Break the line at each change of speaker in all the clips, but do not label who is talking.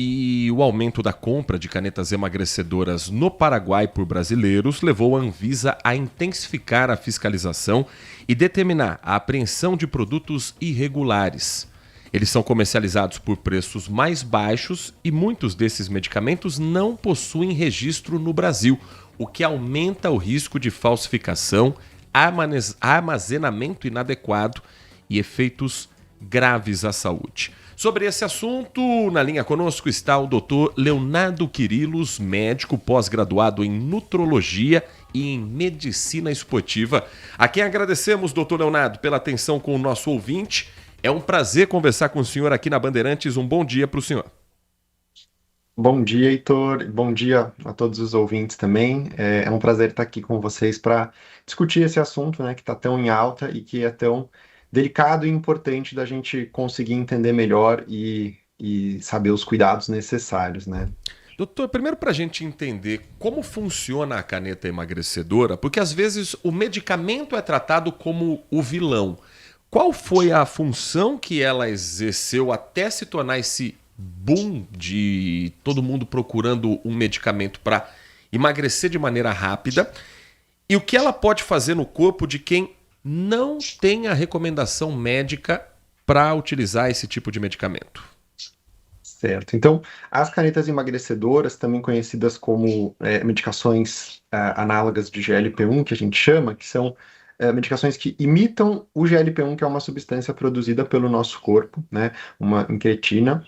e o aumento da compra de canetas emagrecedoras no Paraguai por brasileiros levou a Anvisa a intensificar a fiscalização e determinar a apreensão de produtos irregulares. Eles são comercializados por preços mais baixos e muitos desses medicamentos não possuem registro no Brasil, o que aumenta o risco de falsificação, armazenamento inadequado e efeitos graves à saúde. Sobre esse assunto, na linha conosco está o Dr. Leonardo Quirilos, médico pós-graduado em nutrologia e em medicina esportiva. A quem agradecemos, Dr. Leonardo, pela atenção com o nosso ouvinte. É um prazer conversar com o senhor aqui na Bandeirantes. Um bom dia para o senhor.
Bom dia, Heitor. Bom dia a todos os ouvintes também. É um prazer estar aqui com vocês para discutir esse assunto, né, que está tão em alta e que é tão delicado e importante da gente conseguir entender melhor e saber os cuidados necessários, né?
Doutor, primeiro para a gente entender como funciona a caneta emagrecedora, porque às vezes o medicamento é tratado como o vilão. Qual foi a função que ela exerceu até se tornar esse boom de todo mundo procurando um medicamento para emagrecer de maneira rápida? E o que ela pode fazer no corpo de quem não tem a recomendação médica para utilizar esse tipo de medicamento?
Certo. Então, as canetas emagrecedoras, também conhecidas como medicações análogas de GLP-1, que a gente chama, que são medicações que imitam o GLP-1, que é uma substância produzida pelo nosso corpo, né, uma incretina,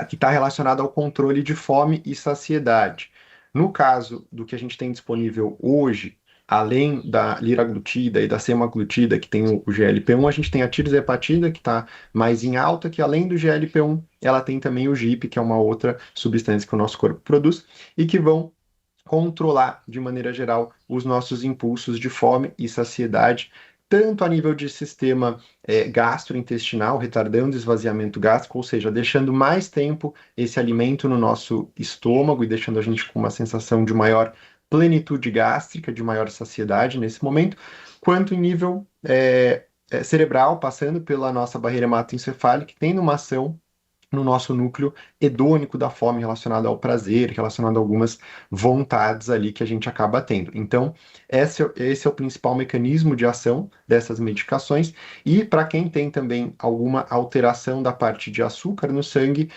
que está relacionada ao controle de fome e saciedade. No caso do que a gente tem disponível hoje, além da liraglutida e da semaglutida, que tem o GLP-1, a gente tem a tirzepatida, que está mais em alta, que além do GLP-1, ela tem também o GIP, que é uma outra substância que o nosso corpo produz, e que vão controlar, de maneira geral, os nossos impulsos de fome e saciedade, tanto a nível de sistema gastrointestinal, retardando o esvaziamento gástrico, ou seja, deixando mais tempo esse alimento no nosso estômago e deixando a gente com uma sensação de maior plenitude gástrica, de maior saciedade nesse momento, quanto em nível cerebral, passando pela nossa barreira hematoencefálica, tendo uma ação no nosso núcleo hedônico da fome relacionado ao prazer, relacionado a algumas vontades ali que a gente acaba tendo. Então, esse é o principal mecanismo de ação dessas medicações. E para quem tem também alguma alteração da parte de açúcar no sangue,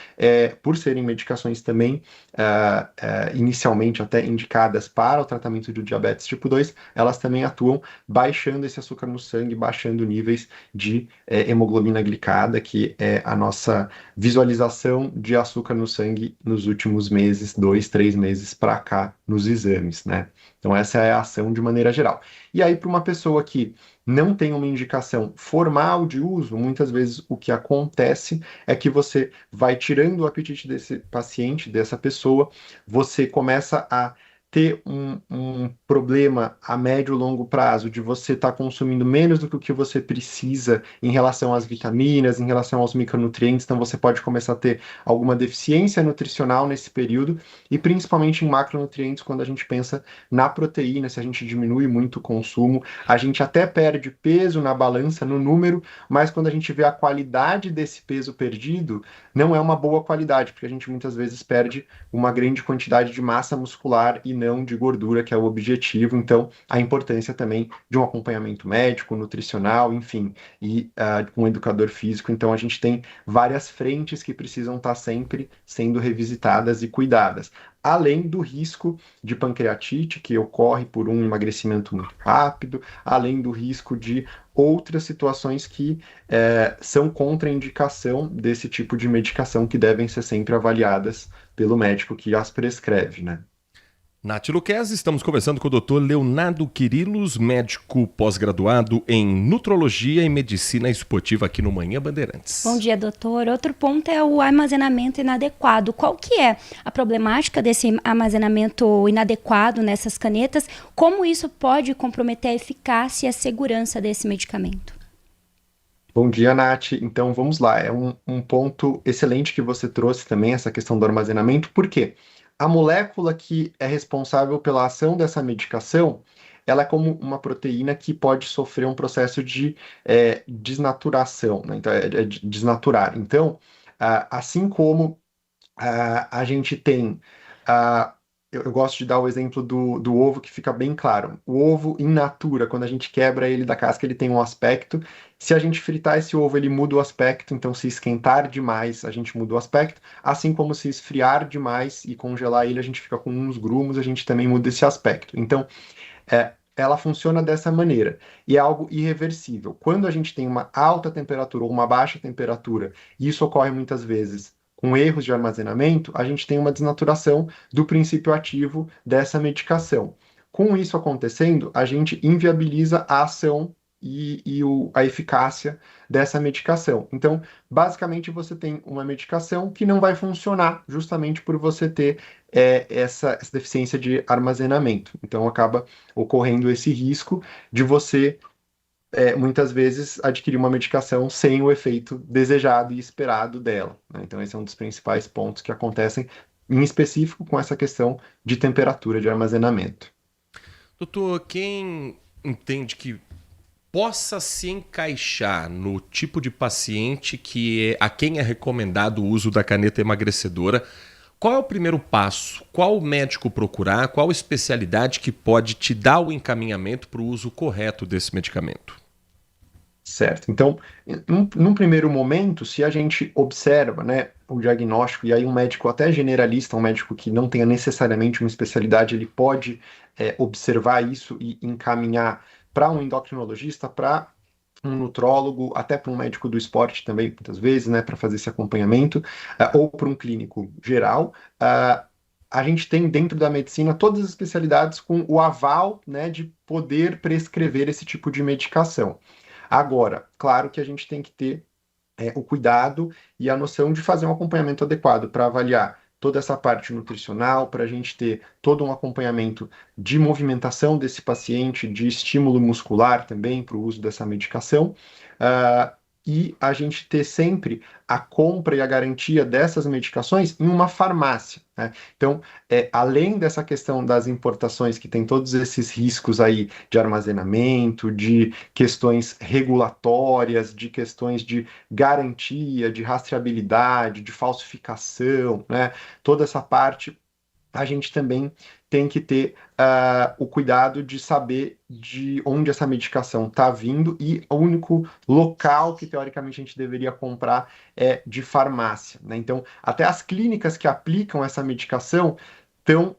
por serem medicações também inicialmente até indicadas para o tratamento do diabetes tipo 2, elas também atuam baixando esse açúcar no sangue, baixando níveis de hemoglobina glicada, que é a nossa visualização de açúcar no sangue nos últimos meses, 2, 3 meses para cá, nos exames, né? Então, essa é a ação de maneira geral. E aí, para uma pessoa que não tem uma indicação formal de uso, muitas vezes o que acontece é que você vai tirando o apetite desse paciente, dessa pessoa, você começa a ter um problema a médio e longo prazo de você estar consumindo menos do que o que você precisa em relação às vitaminas, em relação aos micronutrientes, então você pode começar a ter alguma deficiência nutricional nesse período, e principalmente em macronutrientes, quando a gente pensa na proteína, se a gente diminui muito o consumo, a gente até perde peso na balança, no número, mas quando a gente vê a qualidade desse peso perdido, não é uma boa qualidade, porque a gente muitas vezes perde uma grande quantidade de massa muscular e não de gordura, que é o objetivo. Então, a importância também de um acompanhamento médico, nutricional, enfim, e com um educador físico. Então, a gente tem várias frentes que precisam estar sempre sendo revisitadas e cuidadas. Além do risco de pancreatite, que ocorre por um emagrecimento muito rápido, além do risco de outras situações que são contraindicação desse tipo de medicação, que devem ser sempre avaliadas pelo médico que as prescreve, né?
Nath Luquezzi, estamos conversando com o Dr. Leonardo Quirilos, médico pós-graduado em nutrologia e medicina esportiva aqui no Manhã Bandeirantes.
Bom dia, doutor. Outro ponto é o armazenamento inadequado. Qual que é a problemática desse armazenamento inadequado nessas canetas? Como isso pode comprometer a eficácia e a segurança desse medicamento?
Bom dia, Nath. Então vamos lá. É um ponto excelente que você trouxe também, essa questão do armazenamento. Por quê? A molécula que é responsável pela ação dessa medicação, ela é como uma proteína que pode sofrer um processo de desnaturação, né? Então, desnaturar. Então, assim como A gente tem. ah, eu gosto de dar o exemplo do ovo, que fica bem claro. O ovo in natura, quando a gente quebra ele da casca, ele tem um aspecto. Se a gente fritar esse ovo, ele muda o aspecto. Então, se esquentar demais, a gente muda o aspecto. Assim como se esfriar demais e congelar ele, a gente fica com uns grumos, a gente também muda esse aspecto. Então, ela funciona dessa maneira e é algo irreversível. Quando a gente tem uma alta temperatura ou uma baixa temperatura, e isso ocorre muitas vezes com erros de armazenamento, a gente tem uma desnaturação do princípio ativo dessa medicação. Com isso acontecendo, a gente inviabiliza a ação a eficácia dessa medicação. Então, basicamente, você tem uma medicação que não vai funcionar justamente por você ter essa deficiência de armazenamento. Então, acaba ocorrendo esse risco de você, muitas vezes, adquirir uma medicação sem o efeito desejado e esperado dela, né? Então, esse é um dos principais pontos que acontecem, em específico com essa questão de temperatura de armazenamento.
Doutor, quem entende que possa se encaixar no tipo de paciente a quem é recomendado o uso da caneta emagrecedora, qual é o primeiro passo? Qual médico procurar? Qual especialidade que pode te dar o encaminhamento para o uso correto desse medicamento?
Certo. Então, num primeiro momento, se a gente observa, né, o diagnóstico, e aí um médico até generalista, um médico que não tenha necessariamente uma especialidade, ele pode observar isso e encaminhar para um endocrinologista, para um nutrólogo, até para um médico do esporte também, muitas vezes, né, para fazer esse acompanhamento, ou para um clínico geral. A gente tem dentro da medicina todas as especialidades com o aval, né, de poder prescrever esse tipo de medicação. Agora, claro que a gente tem que ter o cuidado e a noção de fazer um acompanhamento adequado para avaliar toda essa parte nutricional, para a gente ter todo um acompanhamento de movimentação desse paciente, de estímulo muscular também para o uso dessa medicação. E a gente ter sempre a compra e a garantia dessas medicações em uma farmácia, né? Então, além dessa questão das importações, que tem todos esses riscos aí de armazenamento, de questões regulatórias, de questões de garantia, de rastreabilidade, de falsificação, né? Toda essa parte a gente também tem que ter o cuidado de saber de onde essa medicação está vindo, e o único local que, teoricamente, a gente deveria comprar é de farmácia, né? Então, até as clínicas que aplicam essa medicação estão,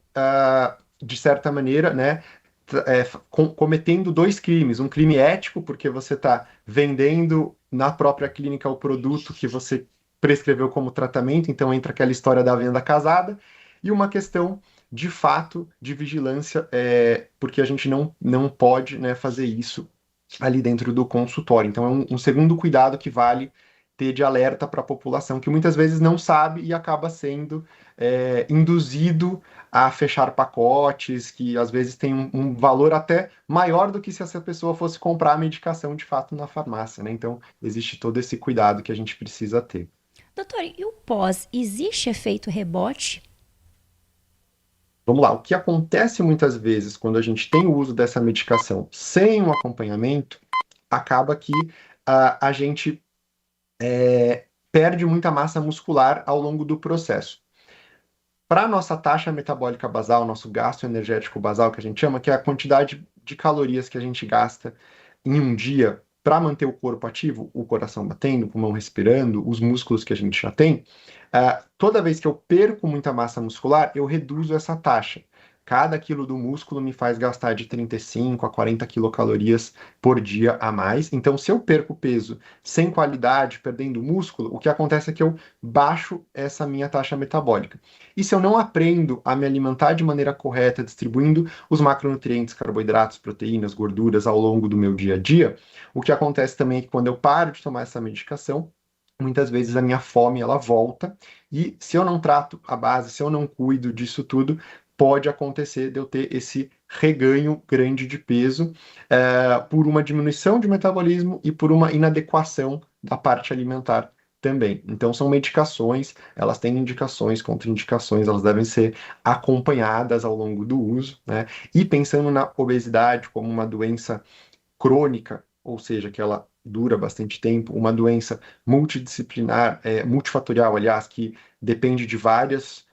de certa maneira, né, cometendo dois crimes. Um crime ético, porque você está vendendo na própria clínica o produto que você prescreveu como tratamento, então entra aquela história da venda casada, e uma questão de fato de vigilância, porque a gente não pode, né, fazer isso ali dentro do consultório. Então, é um segundo cuidado que vale ter de alerta para a população, que muitas vezes não sabe e acaba sendo induzido a fechar pacotes, que às vezes tem um valor até maior do que se essa pessoa fosse comprar a medicação de fato na farmácia, né? Então, existe todo esse cuidado que a gente precisa ter.
Doutor, e o pós? Existe efeito rebote?
Vamos lá, o que acontece muitas vezes quando a gente tem o uso dessa medicação sem um acompanhamento, acaba que a gente perde muita massa muscular ao longo do processo. Para a nossa taxa metabólica basal, nosso gasto energético basal, que a gente chama, que é a quantidade de calorias que a gente gasta em um dia para manter o corpo ativo, o coração batendo, o pulmão respirando, os músculos que a gente já tem, toda vez que eu perco muita massa muscular, eu reduzo essa taxa. Cada quilo do músculo me faz gastar de 35 a 40 quilocalorias por dia a mais. Então, se eu perco peso sem qualidade, perdendo músculo, o que acontece é que eu baixo essa minha taxa metabólica. E se eu não aprendo a me alimentar de maneira correta, distribuindo os macronutrientes, carboidratos, proteínas, gorduras ao longo do meu dia a dia, o que acontece também é que quando eu paro de tomar essa medicação, muitas vezes a minha fome ela volta, e se eu não trato a base, se eu não cuido disso tudo, pode acontecer de eu ter esse reganho grande de peso por uma diminuição de metabolismo e por uma inadequação da parte alimentar também. Então, são medicações, elas têm indicações, contraindicações, elas devem ser acompanhadas ao longo do uso, né? E pensando na obesidade como uma doença crônica, ou seja, que ela dura bastante tempo, uma doença multidisciplinar, multifatorial, aliás, que depende de várias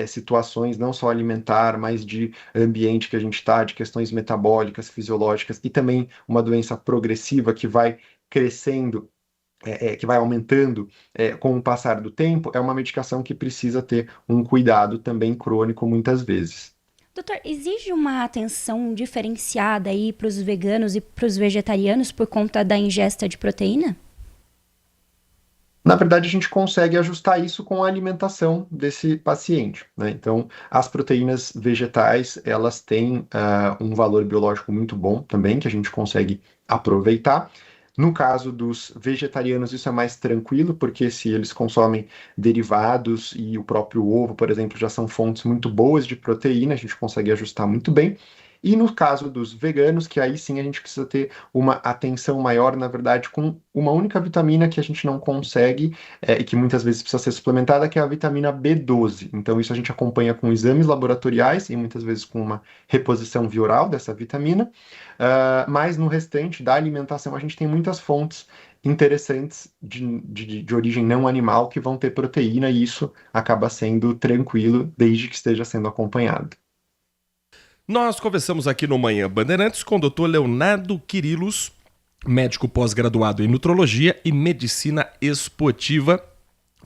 situações, não só alimentar, mas de ambiente que a gente está, de questões metabólicas, fisiológicas, e também uma doença progressiva que vai crescendo, que vai aumentando com o passar do tempo, é uma medicação que precisa ter um cuidado também crônico muitas vezes.
Doutor, exige uma atenção diferenciada aí para os veganos e para os vegetarianos por conta da ingesta de proteína?
Na verdade, a gente consegue ajustar isso com a alimentação desse paciente, né? Então, as proteínas vegetais, elas têm um valor biológico muito bom também, que a gente consegue aproveitar. No caso dos vegetarianos, isso é mais tranquilo, porque se eles consomem derivados e o próprio ovo, por exemplo, já são fontes muito boas de proteína, a gente consegue ajustar muito bem. E no caso dos veganos, que aí sim a gente precisa ter uma atenção maior, na verdade, com uma única vitamina que a gente não consegue e que muitas vezes precisa ser suplementada, que é a vitamina B12. Então, isso a gente acompanha com exames laboratoriais e muitas vezes com uma reposição via oral dessa vitamina. Mas no restante da alimentação, a gente tem muitas fontes interessantes de origem não animal que vão ter proteína e isso acaba sendo tranquilo desde que esteja sendo acompanhado.
Nós conversamos aqui no Manhã Bandeirantes com o Dr. Leonardo Quirilos, médico pós-graduado em nutrologia e medicina esportiva,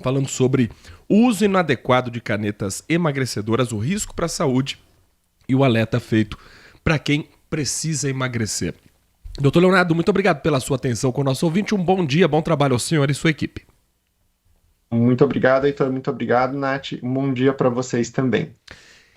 falando sobre o uso inadequado de canetas emagrecedoras, o risco para a saúde e o alerta feito para quem precisa emagrecer. Dr. Leonardo, muito obrigado pela sua atenção com o nosso ouvinte. Um bom dia, bom trabalho ao senhor e sua equipe.
Muito obrigado, Heitor. Muito obrigado, Nath. Um bom dia para vocês também.